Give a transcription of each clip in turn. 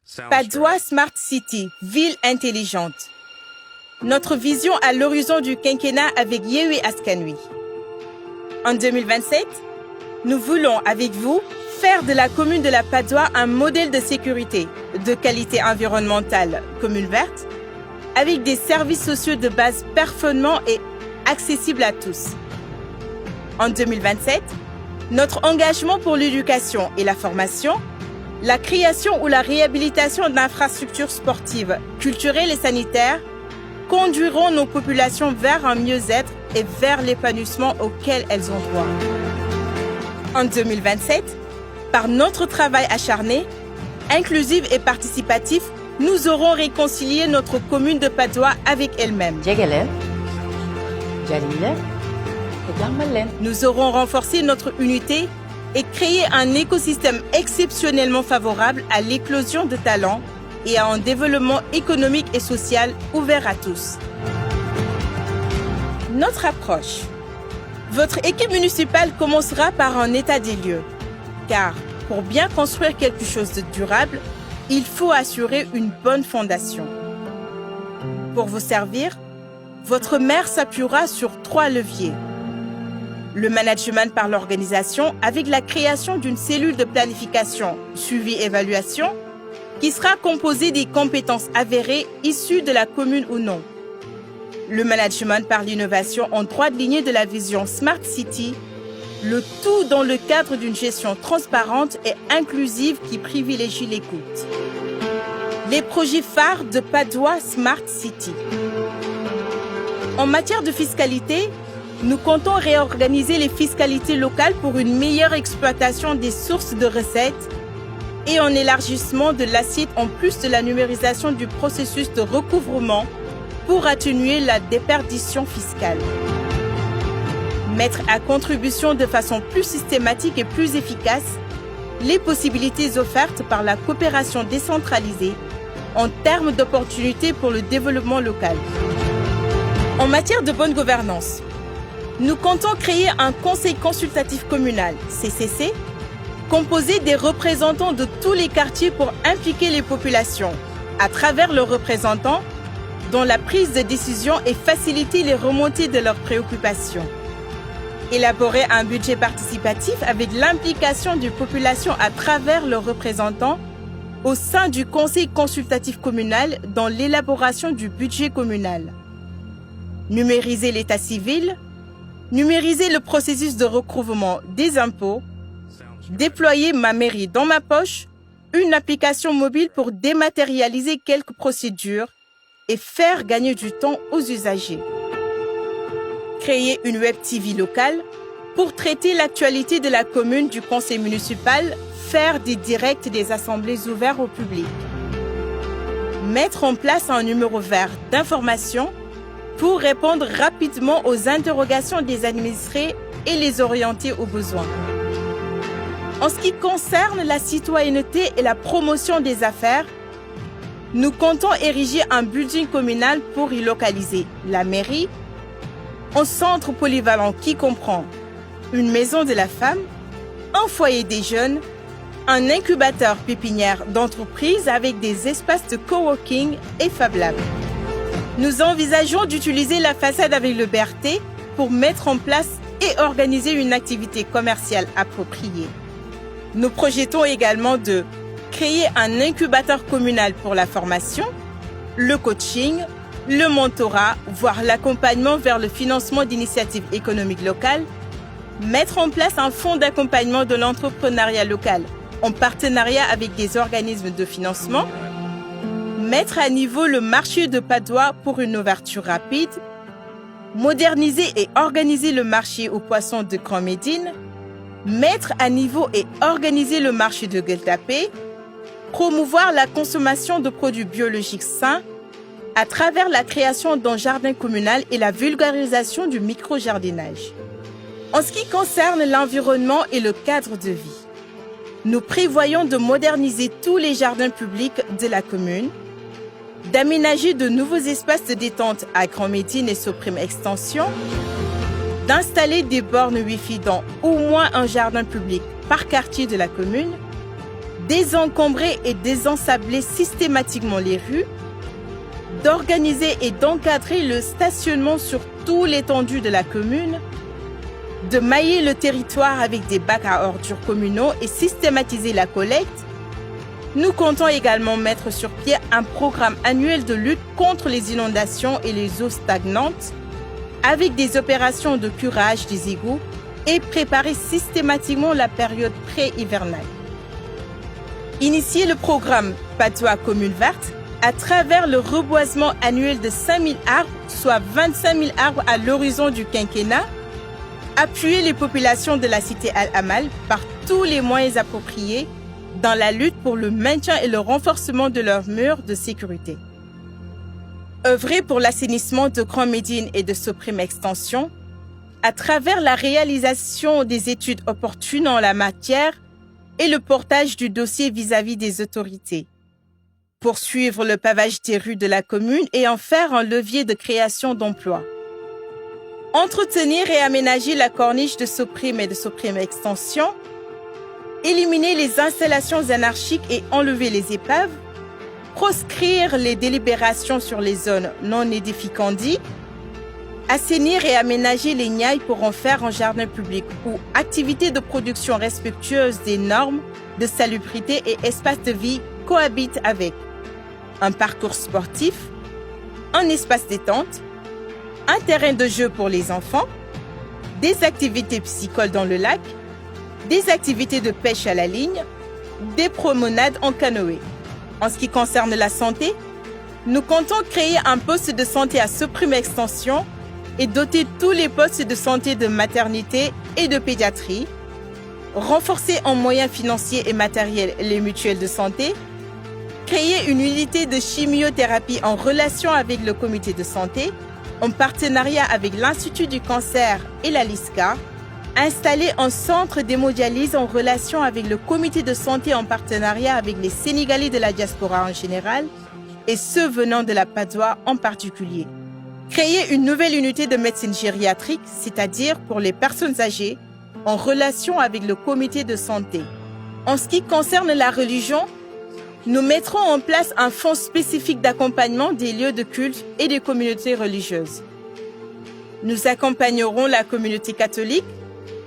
Padoua Smart City, ville intelligente. Notre vision à l'horizon du quinquennat avec Yewwi Askan Wi. En 2027, nous voulons avec vous faire de la commune de la Padoua un modèle de sécurité, de qualité environnementale, commune verte, avec des services sociaux de base performants et accessibles à tous. En 2027, notre engagement pour l'éducation et la formation, la création ou la réhabilitation d'infrastructures sportives, culturelles et sanitaires conduiront nos populations vers un mieux-être et vers l'épanouissement auquel elles ont droit. En 2027, par notre travail acharné, inclusif et participatif, nous aurons réconcilié notre commune de Padoua avec elle-même. Nous aurons renforcé notre unité et créé un écosystème exceptionnellement favorable à l'éclosion de talents et à un développement économique et social ouvert à tous. Notre approche. Votre équipe municipale commencera par un état des lieux, car pour bien construire quelque chose de durable, il faut assurer une bonne fondation. Pour vous servir, votre maire s'appuiera sur 3 leviers. Le management par l'organisation avec la création d'une cellule de planification, suivi-évaluation, qui sera composée des compétences avérées issues de la commune ou non. Le management par l'innovation en droite lignée de la vision Smart City, le tout dans le cadre d'une gestion transparente et inclusive qui privilégie l'écoute. Les projets phares de Padoua Smart City. En matière de fiscalité, nous comptons réorganiser les fiscalités locales pour une meilleure exploitation des sources de recettes et un élargissement de l'assiette en plus de la numérisation du processus de recouvrement pour atténuer la déperdition fiscale. Mettre à contribution de façon plus systématique et plus efficace les possibilités offertes par la coopération décentralisée en termes d'opportunités pour le développement local. En matière de bonne gouvernance, nous comptons créer un conseil consultatif communal, CCC, composé des représentants de tous les quartiers pour impliquer les populations, à travers leurs représentants, dans la prise de décision et faciliter les remontées de leurs préoccupations. Élaborer un budget participatif avec l'implication des populations à travers leurs représentants au sein du conseil consultatif communal dans l'élaboration du budget communal. Numériser l'état civil, numériser le processus de recouvrement des impôts, déployer Ma mairie dans ma poche, une application mobile pour dématérialiser quelques procédures et faire gagner du temps aux usagers. Créer une web TV locale pour traiter l'actualité de la commune du conseil municipal, faire des directs des assemblées ouverts au public. Mettre en place un numéro vert d'information pour répondre rapidement aux interrogations des administrés et les orienter aux besoins. En ce qui concerne la citoyenneté et la promotion des affaires, nous comptons ériger un building communal pour y localiser la mairie, un centre polyvalent qui comprend une maison de la femme, un foyer des jeunes, un incubateur pépinière d'entreprise avec des espaces de coworking et Fab Lab. Nous envisageons d'utiliser la façade avec le BRT pour mettre en place et organiser une activité commerciale appropriée. Nous projetons également de créer un incubateur communal pour la formation, le coaching, le mentorat, voire l'accompagnement vers le financement d'initiatives économiques locales, mettre en place un fonds d'accompagnement de l'entrepreneuriat local en partenariat avec des organismes de financement, mettre à niveau le marché de Padoua pour une ouverture rapide, moderniser et organiser le marché aux poissons de Grand Médine, mettre à niveau et organiser le marché de Gueule Tapée, promouvoir la consommation de produits biologiques sains à travers la création d'un jardin communal et la vulgarisation du micro-jardinage. En ce qui concerne l'environnement et le cadre de vie, nous prévoyons de moderniser tous les jardins publics de la commune, d'aménager de nouveaux espaces de détente à Grand Médine et Soprime Extension, d'installer des bornes Wi-Fi dans au moins un jardin public par quartier de la commune, désencombrer et désensabler systématiquement les rues, d'organiser et d'encadrer le stationnement sur toute l'étendue de la commune, de mailler le territoire avec des bacs à ordures communaux et systématiser la collecte. Nous comptons également mettre sur pied un programme annuel de lutte contre les inondations et les eaux stagnantes, avec des opérations de curage des égouts et préparer systématiquement la période pré-hivernale. Initier le programme Padoua Commune Verte à travers le reboisement annuel de 5 000 arbres, soit 25 000 arbres à l'horizon du quinquennat. Appuyer les populations de la cité Al-Amal par tous les moyens appropriés dans la lutte pour le maintien et le renforcement de leurs murs de sécurité. Œuvrer pour l'assainissement de Grand Médine et de Soprim Extension à travers la réalisation des études opportunes en la matière et le portage du dossier vis-à-vis des autorités. Poursuivre le pavage des rues de la commune et en faire un levier de création d'emplois. Entretenir et aménager la corniche de Soprim et de Soprim Extension. Éliminer les installations anarchiques et enlever les épaves. Proscrire les délibérations sur les zones non édificantes. Assainir et aménager les niailles pour en faire un jardin public ou activités de production respectueuses des normes de salubrité et espaces de vie cohabitent avec un parcours sportif, un espace détente, un terrain de jeu pour les enfants, des activités piscicoles dans le lac, des activités de pêche à la ligne, des promenades en canoë. En ce qui concerne la santé, nous comptons créer un poste de santé à Soprim Extension et doter tous les postes de santé de maternité et de pédiatrie, renforcer en moyens financiers et matériels les mutuelles de santé, créer une unité de chimiothérapie en relation avec le comité de santé, en partenariat avec l'Institut du cancer et la LISCA, installer un centre d'hémodialyse en relation avec le comité de santé en partenariat avec les Sénégalais de la diaspora en général et ceux venant de la Padoua en particulier. Créer une nouvelle unité de médecine gériatrique, c'est-à-dire pour les personnes âgées, en relation avec le comité de santé. En ce qui concerne la religion, nous mettrons en place un fonds spécifique d'accompagnement des lieux de culte et des communautés religieuses. Nous accompagnerons la communauté catholique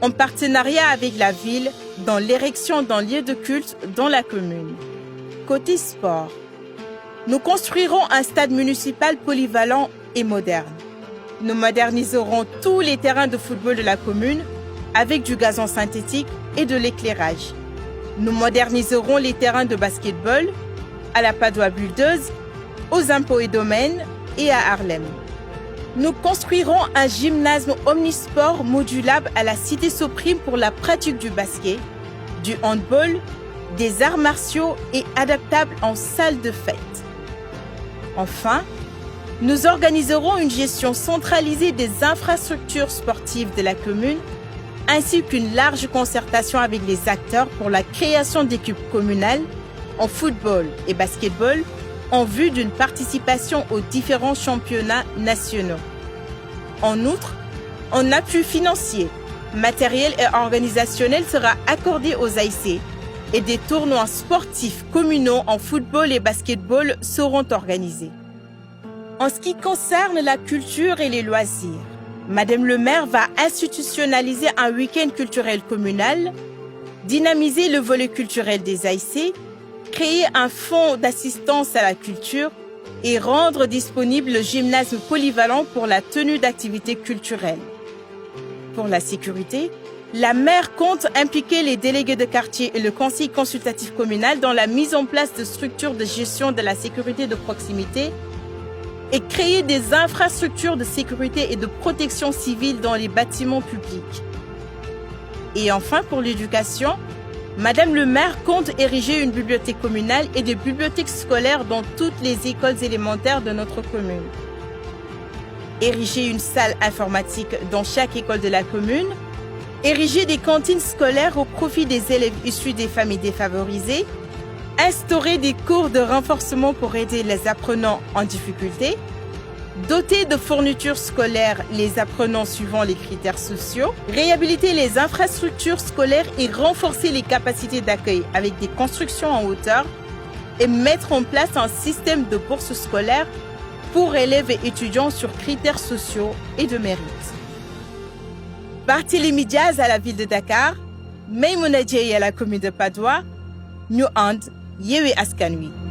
en partenariat avec la ville dans l'érection d'un lieu de culte dans la commune. Côté sport, nous construirons un stade municipal polyvalent et moderne. Nous moderniserons tous les terrains de football de la commune avec du gazon synthétique et de l'éclairage. Nous moderniserons les terrains de basketball à la Padoua Buldeuse, aux Impôts et Domaines et à Harlem. Nous construirons un gymnase omnisport modulable à la cité Soprim pour la pratique du basket, du handball, des arts martiaux et adaptable en salle de fête. Enfin, nous organiserons une gestion centralisée des infrastructures sportives de la commune ainsi qu'une large concertation avec les acteurs pour la création d'équipes communales en football et basketball en vue d'une participation aux différents championnats nationaux. En outre, un appui financier, matériel et organisationnel sera accordé aux AIC et des tournois sportifs communaux en football et basketball seront organisés. En ce qui concerne la culture et les loisirs, Madame le maire va institutionnaliser un week-end culturel communal, dynamiser le volet culturel des AIC, créer un fonds d'assistance à la culture et rendre disponible le gymnase polyvalent pour la tenue d'activités culturelles. Pour la sécurité, la maire compte impliquer les délégués de quartier et le conseil consultatif communal dans la mise en place de structures de gestion de la sécurité de proximité et créer des infrastructures de sécurité et de protection civile dans les bâtiments publics. Et enfin, pour l'éducation, Madame le maire compte ériger une bibliothèque communale et des bibliothèques scolaires dans toutes les écoles élémentaires de notre commune. Ériger une salle informatique dans chaque école de la commune, ériger des cantines scolaires au profit des élèves issus des familles défavorisées, instaurer des cours de renforcement pour aider les apprenants en difficulté, Doter de fournitures scolaires les apprenants suivant les critères sociaux, réhabiliter les infrastructures scolaires et renforcer les capacités d'accueil avec des constructions en hauteur et mettre en place un système de bourses scolaires pour élèves et étudiants sur critères sociaux et de mérite. Barthélémy Diaz à la ville de Dakar, Maïmouna Dièye à la commune de Patte d'Oie, ñu ànd Yewwi Askan Wi.